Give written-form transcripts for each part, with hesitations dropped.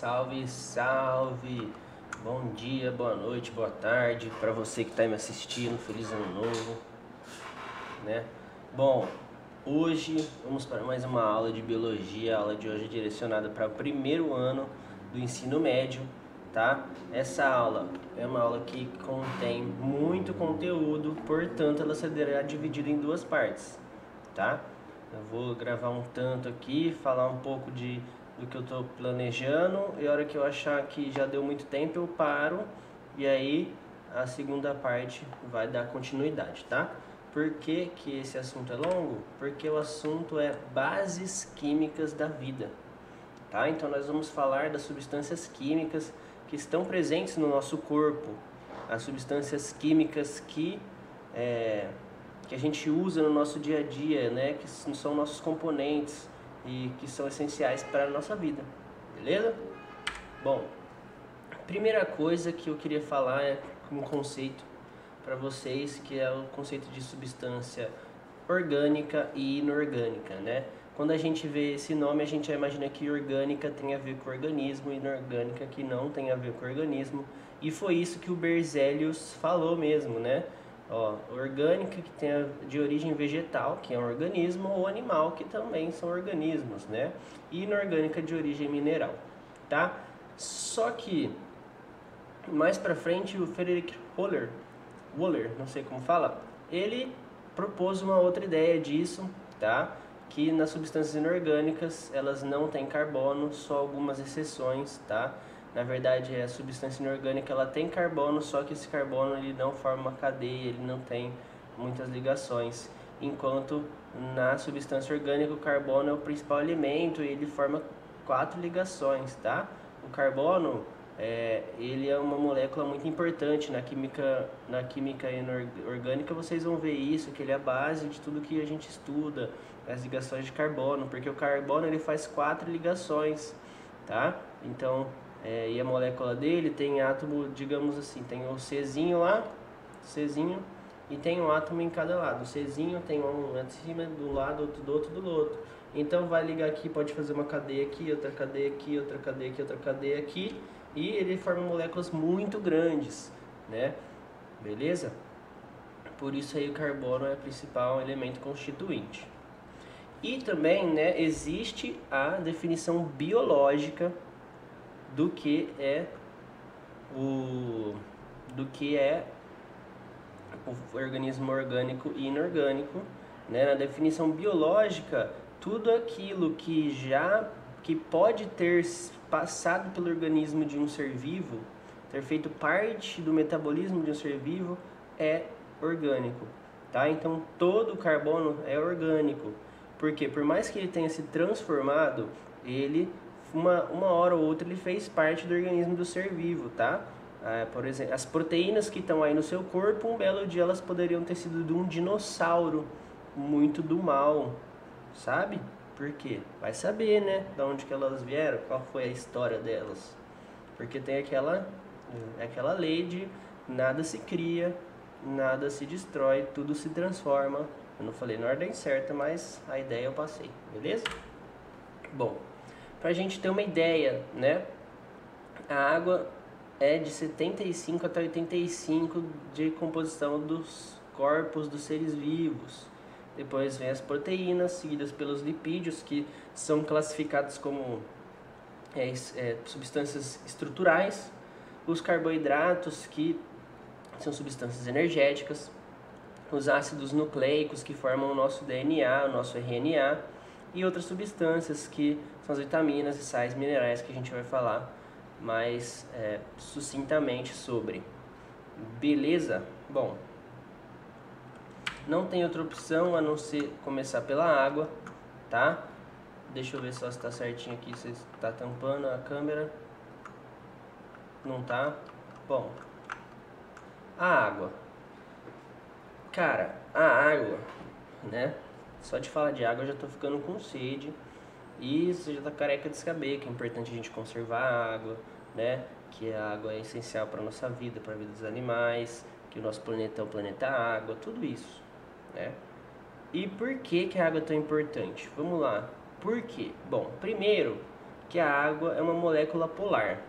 Salve, salve! Bom dia, boa noite, boa tarde para você que está me assistindo. Feliz ano novo, né? Bom, hoje vamos para mais uma aula de biologia. A aula de hoje é direcionada para o primeiro ano do ensino médio, tá? Essa aula é uma aula que contém muito conteúdo, portanto ela será dividida em duas partes, tá? Eu vou gravar um tanto aqui, falar um pouco do que eu estou planejando, e a hora que eu achar que já deu muito tempo eu paro, e aí a segunda parte vai dar continuidade, tá? Por que que esse assunto é longo? Porque o assunto é bases químicas da vida, tá? Então nós vamos falar das substâncias químicas que estão presentes no nosso corpo, as substâncias químicas que a gente usa no nosso dia a dia, né? Que são nossos componentes e que são essenciais para a nossa vida, beleza? Bom, primeira coisa que eu queria falar é um conceito para vocês, que é o conceito de substância orgânica e inorgânica, né? Quando a gente vê esse nome, a gente já imagina que orgânica tem a ver com organismo e inorgânica que não tem a ver com organismo. E foi isso que o Berzelius falou mesmo, né? Ó, orgânica que tem de origem vegetal, que é um organismo, ou animal, que também são organismos, né? E inorgânica de origem mineral, tá? Só que mais pra frente o Frederick Wöhler, não sei como fala, ele propôs uma outra ideia disso, tá? Que nas substâncias inorgânicas elas não têm carbono, só algumas exceções, tá? Na verdade, a substância inorgânica ela tem carbono, só que esse carbono ele não forma uma cadeia, ele não tem muitas ligações. Enquanto na substância orgânica o carbono é o principal elemento e ele forma 4 ligações, tá? O carbono ele é uma molécula muito importante na química inorgânica. Vocês vão ver isso, que ele é a base de tudo que a gente estuda, as ligações de carbono, porque o carbono ele faz 4 ligações, tá? Então e a molécula dele tem átomo, digamos assim, tem o Czinho lá, Czinho, e tem um átomo em cada lado. O Czinho tem um em cima do lado, outro do outro do outro. Então vai ligar aqui, pode fazer uma cadeia aqui, outra cadeia aqui, outra cadeia aqui, outra cadeia aqui, e ele forma moléculas muito grandes, né? Beleza? Por isso aí o carbono é o principal elemento constituinte. E também, né, existe a definição biológica do que é o organismo orgânico e inorgânico, né? Na definição biológica, tudo aquilo que pode ter passado pelo organismo de um ser vivo, ter feito parte do metabolismo de um ser vivo, é orgânico, tá? Então todo o carbono é orgânico, porque por mais que ele tenha se transformado, ele uma hora ou outra ele fez parte do organismo do ser vivo, tá? Por exemplo, as proteínas que estão aí no seu corpo, um belo dia elas poderiam ter sido de um dinossauro muito do mal, sabe? Por quê? Vai saber, né? De onde que elas vieram, qual foi a história delas. Porque tem aquela lei de nada se cria, nada se destrói, tudo se transforma. Eu não falei na ordem certa, mas a ideia eu passei, beleza? Bom, pra gente ter uma ideia, né? A água é de 75 até 85 de composição dos corpos dos seres vivos. Depois vem as proteínas, seguidas pelos lipídios, que são classificados como substâncias estruturais. Os carboidratos, que são substâncias energéticas. Os ácidos nucleicos, que formam o nosso DNA, o nosso RNA. E outras substâncias, que são as vitaminas e sais minerais, que a gente vai falar mais sucintamente sobre. Beleza? Bom, não tem outra opção a não ser começar pela água, tá? Deixa eu ver só se está certinho aqui, se está tampando a câmera. Não tá? Bom, a água. Cara, a água, né? Só de falar de água eu já tô ficando com sede. E você já tá careca de saber que é importante a gente conservar a água, né? Que a água é essencial para nossa vida, para a vida dos animais, que o nosso planeta é o planeta água, tudo isso, né? E por que que a água é tão importante? Vamos lá. Por quê? Bom, primeiro que a água é uma molécula polar,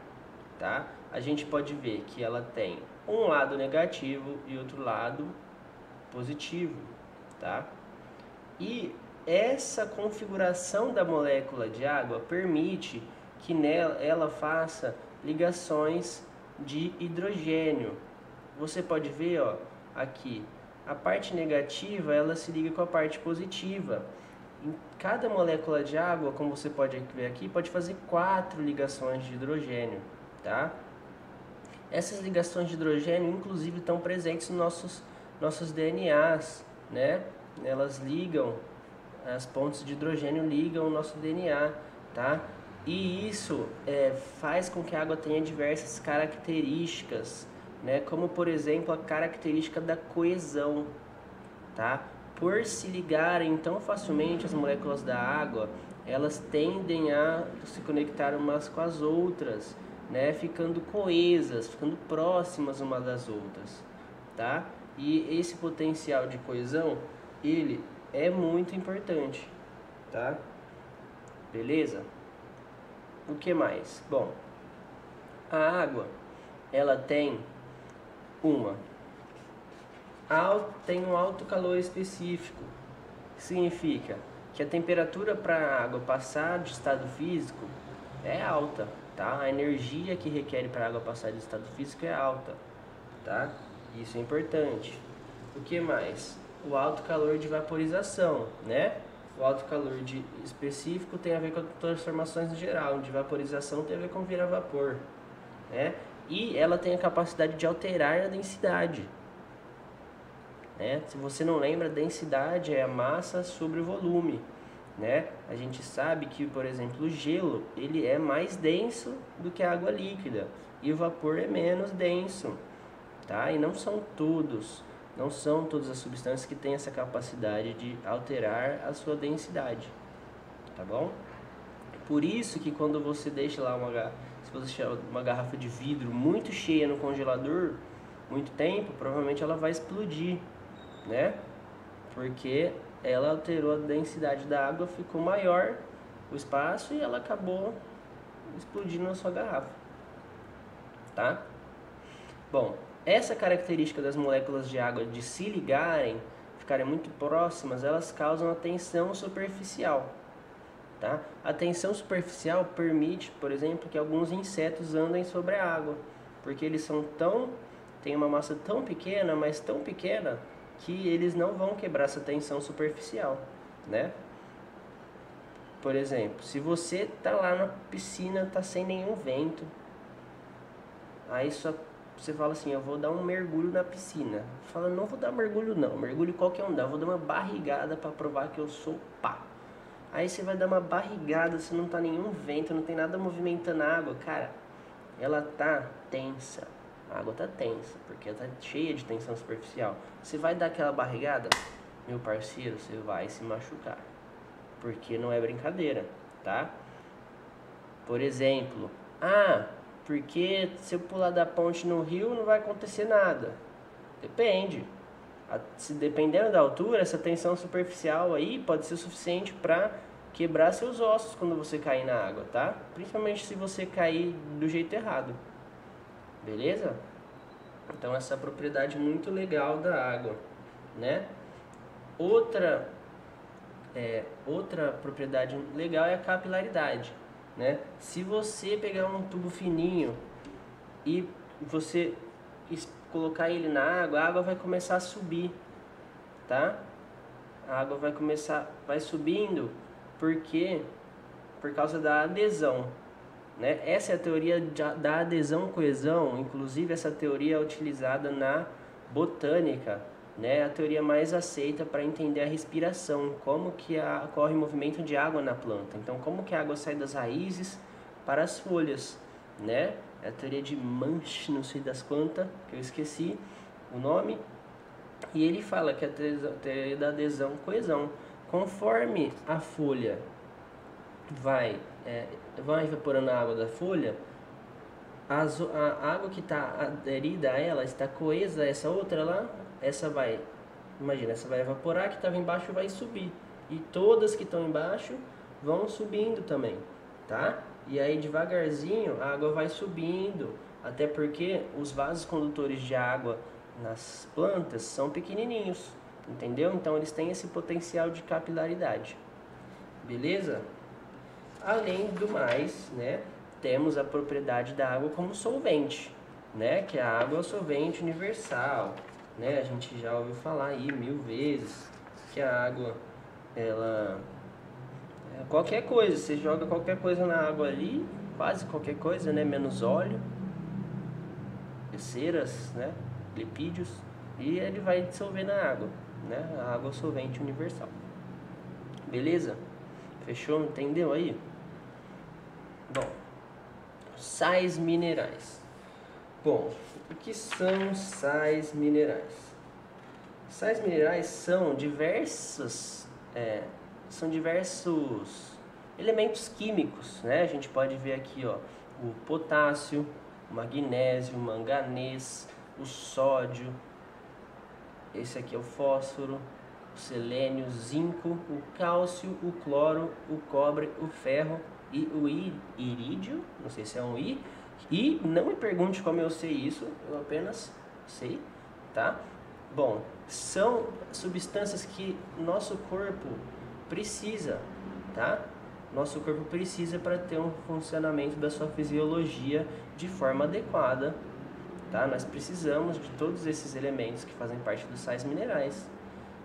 tá? A gente pode ver que ela tem um lado negativo e outro lado positivo, tá? E essa configuração da molécula de água permite que ela faça ligações de hidrogênio. Você pode ver, ó, aqui, a parte negativa ela se liga com a parte positiva. Em cada molécula de água, como você pode ver aqui, pode fazer 4 ligações de hidrogênio, tá? Essas ligações de hidrogênio, inclusive, estão presentes nos nossos DNAs, né? Elas ligam, as pontes de hidrogênio ligam o nosso DNA, tá? E isso faz com que a água tenha diversas características, né? Como, por exemplo, a característica da coesão, tá? Por se ligarem tão facilmente as moléculas da água, elas tendem a se conectar umas com as outras, né? Ficando coesas, ficando próximas umas das outras, tá? E esse potencial de coesão, ele é muito importante, tá? Beleza? O que mais? Bom, a água, ela tem um alto calor específico. Significa que a temperatura para a água passar de estado físico é alta, tá? A energia que requer para a água passar de estado físico é alta, tá? Isso é importante. O que mais? O alto calor de vaporização, né? O alto calor específico tem a ver com transformações em geral, de vaporização tem a ver com virar vapor, né? E ela tem a capacidade de alterar a densidade, né? Se você não lembra, a densidade é a massa sobre o volume, né? A gente sabe que, por exemplo, o gelo, ele é mais denso do que a água líquida e o vapor é menos denso, tá? E não são todas as substâncias que têm essa capacidade de alterar a sua densidade, tá bom? Por isso que quando você deixa lá se você deixar uma garrafa de vidro muito cheia no congelador muito tempo, provavelmente ela vai explodir, né? Porque ela alterou a densidade da água, ficou maior o espaço e ela acabou explodindo na sua garrafa, tá? Bom, essa característica das moléculas de água de se ligarem, ficarem muito próximas, elas causam a tensão superficial, tá? A tensão superficial permite, por exemplo, que alguns insetos andem sobre a água, porque eles têm uma massa tão pequena, mas tão pequena, que eles não vão quebrar essa tensão superficial, né? Por exemplo, se você tá lá na piscina, tá sem nenhum vento, aí você fala assim, eu vou dar um mergulho na piscina. Fala, não vou dar mergulho não, mergulho qualquer um dá, eu vou dar uma barrigada para provar que eu sou pá. Aí você vai dar uma barrigada, se não tá nenhum vento, não tem nada movimentando a água, cara, ela tá tensa. A água tá tensa, porque ela tá cheia de tensão superficial. Você vai dar aquela barrigada, meu parceiro, você vai se machucar, porque não é brincadeira, tá? Por exemplo, porque se eu pular da ponte no rio não vai acontecer nada. Depende. Se dependendo da altura, essa tensão superficial aí pode ser suficiente para quebrar seus ossos quando você cair na água, tá? Principalmente se você cair do jeito errado. Beleza? Então essa é a propriedade muito legal da água, né? Outra propriedade legal é a capilaridade, né? Se você pegar um tubo fininho e você colocar ele na água, a água vai começar a subir, tá? A água vai subindo por causa da adesão, né? Essa é a teoria da adesão-coesão, inclusive essa teoria é utilizada na botânica, né? A teoria mais aceita para entender a respiração, como que ocorre o movimento de água na planta. Então, como que a água sai das raízes para as folhas, né? É a teoria de Manch, não sei das quantas, que eu esqueci o nome. E ele fala que a teoria da adesão-coesão, conforme a folha vai evaporando a água da folha, a água que está aderida a ela, está coesa a essa outra lá, essa vai evaporar, que estava embaixo vai subir. E todas que estão embaixo vão subindo também, tá? E aí devagarzinho a água vai subindo, até porque os vasos condutores de água nas plantas são pequenininhos, entendeu? Então eles têm esse potencial de capilaridade, beleza? Além do mais, né, temos a propriedade da água como solvente, né, que a água é o solvente universal, né? A gente já ouviu falar aí 1000 vezes que a água, ela qualquer coisa, você joga qualquer coisa na água ali, quase qualquer coisa, né, menos óleo, ceras, né, lipídios, e ele vai dissolver na água, né? A água é o solvente universal. Beleza? Fechou? Entendeu aí? Bom, sais minerais. Bom, o que são sais minerais? Sais minerais são diversos elementos químicos, né? A gente pode ver aqui, ó, o potássio, o magnésio, o manganês, o sódio, esse aqui é o fósforo, o selênio, o zinco, o cálcio, o cloro, o cobre, o ferro e o irídio, não sei se é um I, e não me pergunte como eu sei isso, eu apenas sei, tá? Bom, são substâncias que nosso corpo precisa, tá? Nosso corpo precisa para ter um funcionamento da sua fisiologia de forma adequada, tá? Nós precisamos de todos esses elementos que fazem parte dos sais minerais.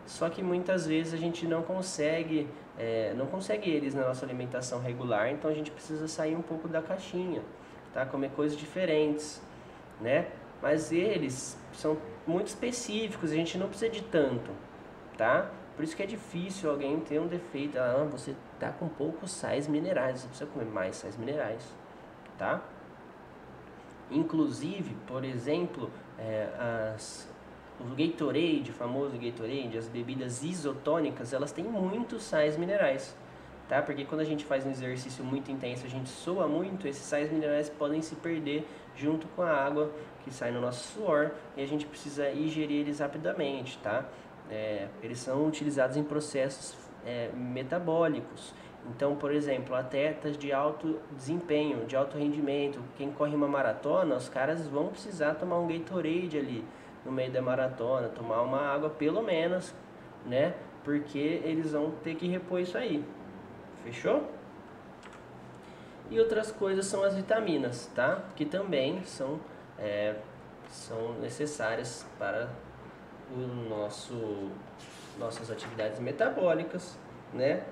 Só que muitas vezes a gente não consegue eles na nossa alimentação regular, então a gente precisa sair um pouco da caixinha, tá? Comer coisas diferentes, né? Mas eles são muito específicos, a gente não precisa de tanto, tá? Por isso que é difícil alguém ter um defeito. Ah, você tá com poucos sais minerais, você precisa comer mais sais minerais, tá? Inclusive, por exemplo, o Gatorade, o famoso Gatorade, as bebidas isotônicas, elas têm muitos sais minerais, tá? Porque quando a gente faz um exercício muito intenso, a gente soa muito, esses sais minerais podem se perder junto com a água que sai no nosso suor e a gente precisa ingerir eles rapidamente, tá? Eles são utilizados em processos metabólicos. Então, por exemplo, atletas de alto desempenho, de alto rendimento, quem corre uma maratona, os caras vão precisar tomar um Gatorade ali no meio da maratona, tomar uma água pelo menos, né? Porque eles vão ter que repor isso aí. Fechou? E outras coisas são as vitaminas, tá? Que também são necessárias para nossas atividades metabólicas, né?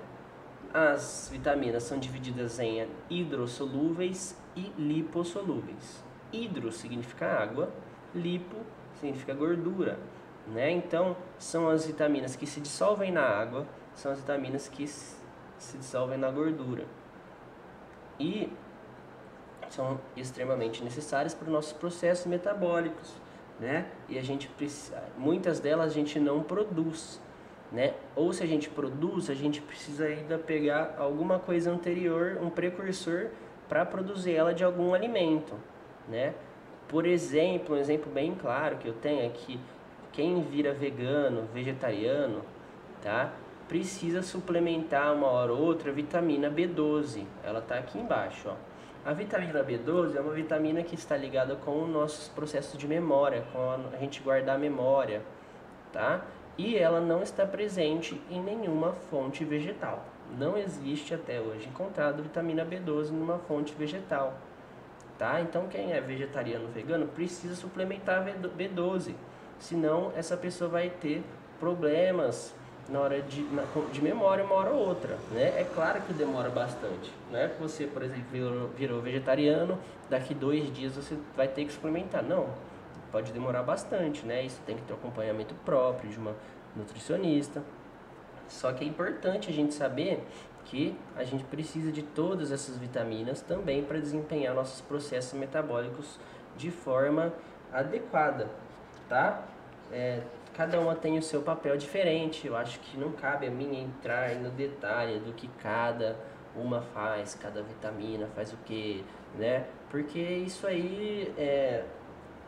As vitaminas são divididas em hidrossolúveis e lipossolúveis. Hidro significa água, lipo significa gordura, né? Então, são as vitaminas que se dissolvem na água, são as vitaminas que se dissolvem na gordura. E são extremamente necessárias para os nossos processos metabólicos, né? E muitas delas a gente não produz, né? Ou se a gente produz, a gente precisa ainda pegar alguma coisa anterior, um precursor, para produzir ela de algum alimento, né? Por exemplo, um exemplo bem claro que eu tenho é que quem vira vegano, vegetariano, tá? Precisa suplementar uma hora ou outra a vitamina B12. Ela tá aqui embaixo, ó. A vitamina B12 é uma vitamina que está ligada com os nossos processos de memória, com a gente guardar a memória, tá? E ela não está presente em nenhuma fonte vegetal. Não existe até hoje encontrado vitamina B12 numa fonte vegetal, tá? Então quem é vegetariano, vegano, precisa suplementar B12, senão essa pessoa vai ter problemas na hora de memória uma hora ou outra, né? É claro que demora bastante, não é que você, por exemplo, virou vegetariano, daqui 2 dias você vai ter que suplementar, não, pode demorar bastante, né? Isso tem que ter um acompanhamento próprio de uma nutricionista. Só que é importante a gente saber que a gente precisa de todas essas vitaminas também para desempenhar nossos processos metabólicos de forma adequada, tá? Cada uma tem o seu papel diferente. Eu acho que não cabe a mim entrar no detalhe do que cada uma faz, cada vitamina faz o que, né? Porque isso aí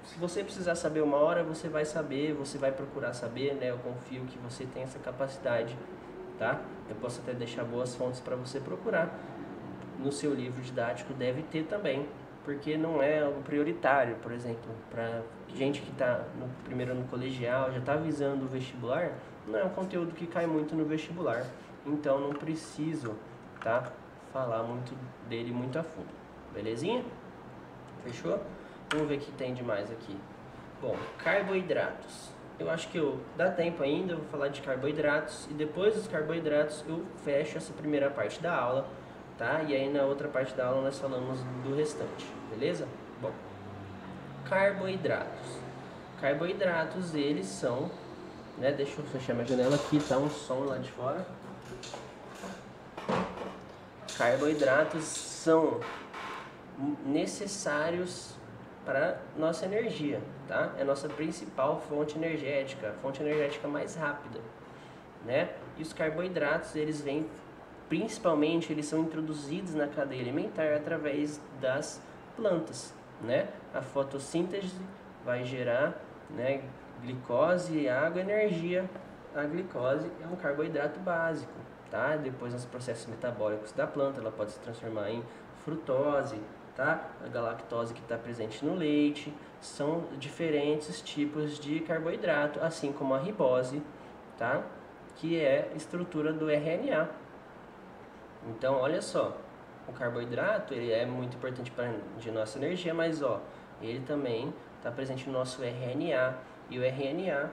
se você precisar saber uma hora, você vai saber, você vai procurar saber, né? Eu confio que você tem essa capacidade, tá? Eu posso até deixar boas fontes para você procurar. no seu livro didático deve ter também, porque não é algo prioritário. Por exemplo, para gente que está no primeiro ano colegial, já está visando o vestibular, não é um conteúdo que cai muito no vestibular, então não preciso, tá, falar muito dele muito a fundo, belezinha? Fechou? Vamos ver o que tem de mais aqui. Bom, carboidratos. Eu acho que dá tempo ainda, eu vou falar de carboidratos e depois dos carboidratos eu fecho essa primeira parte da aula, tá? E aí na outra parte da aula nós falamos do restante, beleza? Bom, carboidratos. Carboidratos, eles são, né? Deixa eu fechar minha janela aqui, tá um som lá de fora. Carboidratos são necessários para nossa energia, tá? É a nossa principal fonte energética, a fonte energética mais rápida, né? E os carboidratos, eles vêm, principalmente, eles são introduzidos na cadeia alimentar através das plantas, né? A fotossíntese vai gerar, né, glicose, água, energia. A glicose é um carboidrato básico, tá? Depois, nos processos metabólicos da planta, ela pode se transformar em frutose, tá? A galactose que está presente no leite, são diferentes tipos de carboidrato, assim como a ribose, tá? Que é a estrutura do RNA. Então, olha só, o carboidrato ele é muito importante para de nossa energia, mas ó, ele também está presente no nosso RNA, e o RNA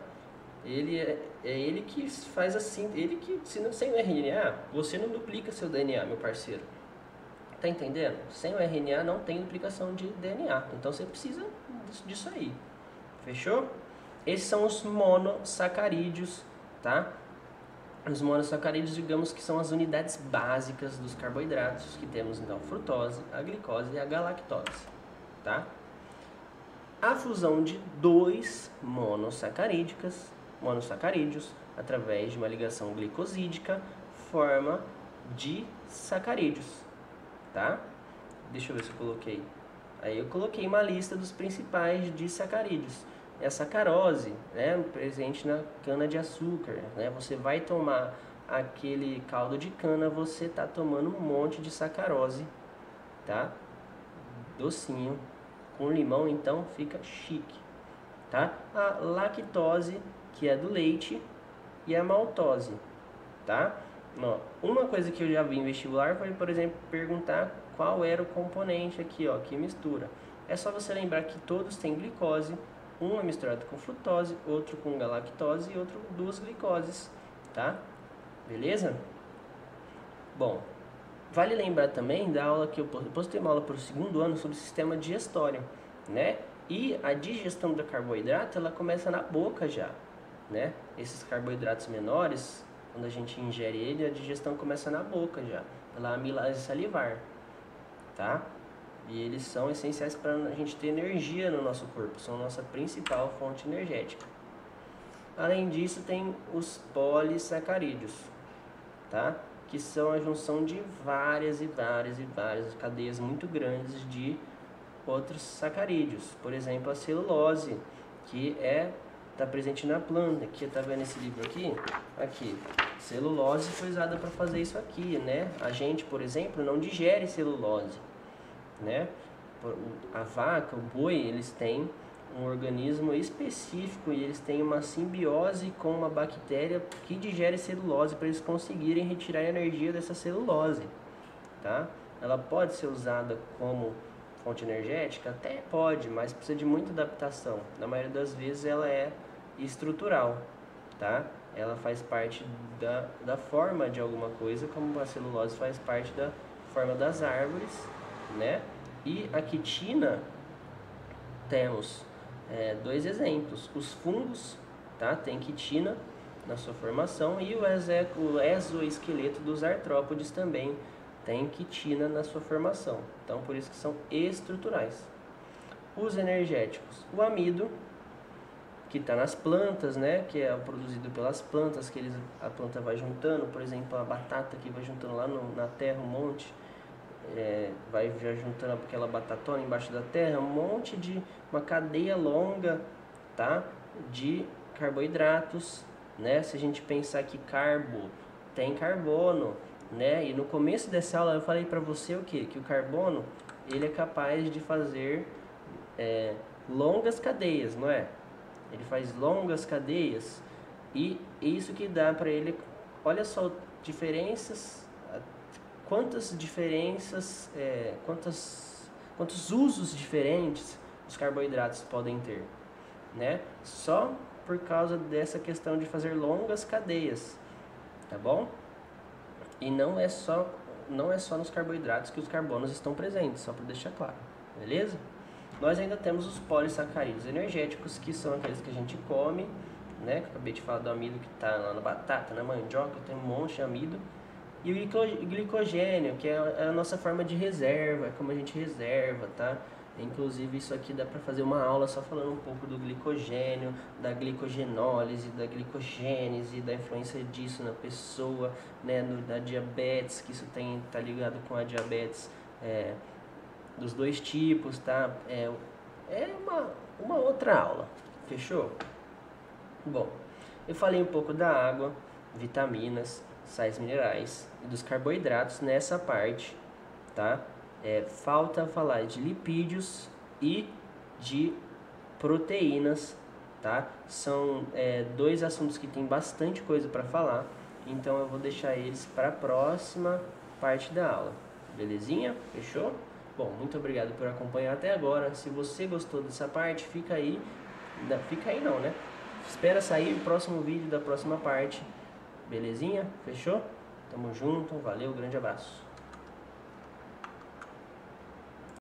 ele é ele que faz assim, ele que sem o RNA você não duplica seu DNA, meu parceiro. Tá entendendo? Sem o RNA não tem duplicação de DNA. Então você precisa disso aí. Fechou? Esses são os monossacarídeos, tá? Os monossacarídeos, digamos que são as unidades básicas dos carboidratos, que temos então a frutose, a glicose e a galactose, tá? A fusão de dois monossacarídeos através de uma ligação glicosídica forma disacarídeos, tá? Deixa eu ver se eu coloquei. Aí eu coloquei uma lista dos principais disacarídeos. É a sacarose, né, presente na cana de açúcar, né? Você vai tomar aquele caldo de cana, você tá tomando um monte de sacarose, tá? Docinho, com limão, então fica chique, tá? A lactose, que é do leite, e a maltose, tá? Ó, uma coisa que eu já vi em vestibular foi, por exemplo, perguntar qual era o componente aqui, ó, que mistura. É só você lembrar que todos têm glicose, um é misturado com frutose, outro com galactose e outro com duas glicoses, tá? Beleza? Bom, vale lembrar também da aula que eu postei uma aula para o segundo ano sobre o sistema digestório, né? E a digestão do carboidrato, ela começa na boca já, né? Esses carboidratos menores, quando a gente ingere ele, a digestão começa na boca já, pela amilase salivar, tá? E eles são essenciais para a gente ter energia no nosso corpo, são a nossa principal fonte energética. Além disso, tem os polissacarídeos, tá? Que são a junção de várias cadeias muito grandes de outros sacarídeos. Por exemplo, a celulose, que está presente na planta. Aqui, tá vendo esse livro aqui? Aqui, celulose foi usada para fazer isso aqui, né? A gente, por exemplo, não digere celulose, né? A vaca, o boi, eles têm um organismo específico e eles têm uma simbiose com uma bactéria que digere celulose para eles conseguirem retirar a energia dessa celulose, tá? Ela pode ser usada como fonte energética? Até pode, mas precisa de muita adaptação. Na maioria das vezes ela é estrutural, tá? Ela faz parte da forma de alguma coisa, como a celulose faz parte da forma das árvores, né? E a quitina, temos dois exemplos. Os fungos, tá? Tem quitina na sua formação, e o exoesqueleto dos artrópodes também tem quitina na sua formação. Então, por isso que são estruturais. Os energéticos. O amido, que está nas plantas, né? Que é produzido pelas plantas, que a planta vai juntando. Por exemplo, a batata que vai juntando lá na terra um monte. Vai já juntando aquela batatona embaixo da terra, uma cadeia longa, tá? De carboidratos, né? Se a gente pensar que carbo tem carbono, né? E no começo dessa aula eu falei para você o quê? Que o carbono ele é capaz de fazer longas cadeias, não é? Ele faz longas cadeias e isso que dá para ele, olha só, diferenças, quantas diferenças, quantos usos diferentes os carboidratos podem ter, né? Só por causa dessa questão de fazer longas cadeias, tá bom? E não é só nos carboidratos que os carbonos estão presentes, só para deixar claro, beleza? Nós ainda temos os polissacarídeos energéticos, que são aqueles que a gente come, né? Que eu acabei de falar do amido que está lá na batata, na mandioca, tem um monte de amido. E o glicogênio, que é a nossa forma de reserva, é como a gente reserva, tá? Inclusive isso aqui dá para fazer uma aula só falando um pouco do glicogênio, da glicogenólise, da glicogênese, da influência disso na pessoa, né? Da diabetes, que isso tá ligado com a diabetes dos dois tipos, tá? É uma outra aula, fechou? Bom, eu falei um pouco da água, vitaminas, sais minerais e dos carboidratos nessa parte, tá? Falta falar de lipídios e de proteínas, tá? São dois assuntos que tem bastante coisa para falar, então eu vou deixar eles para a próxima parte da aula, belezinha? Fechou? Bom, muito obrigado por acompanhar até agora. Se você gostou dessa parte, fica aí não, né? Espera sair o próximo vídeo da próxima parte, belezinha? Fechou? Tamo junto, valeu, grande abraço.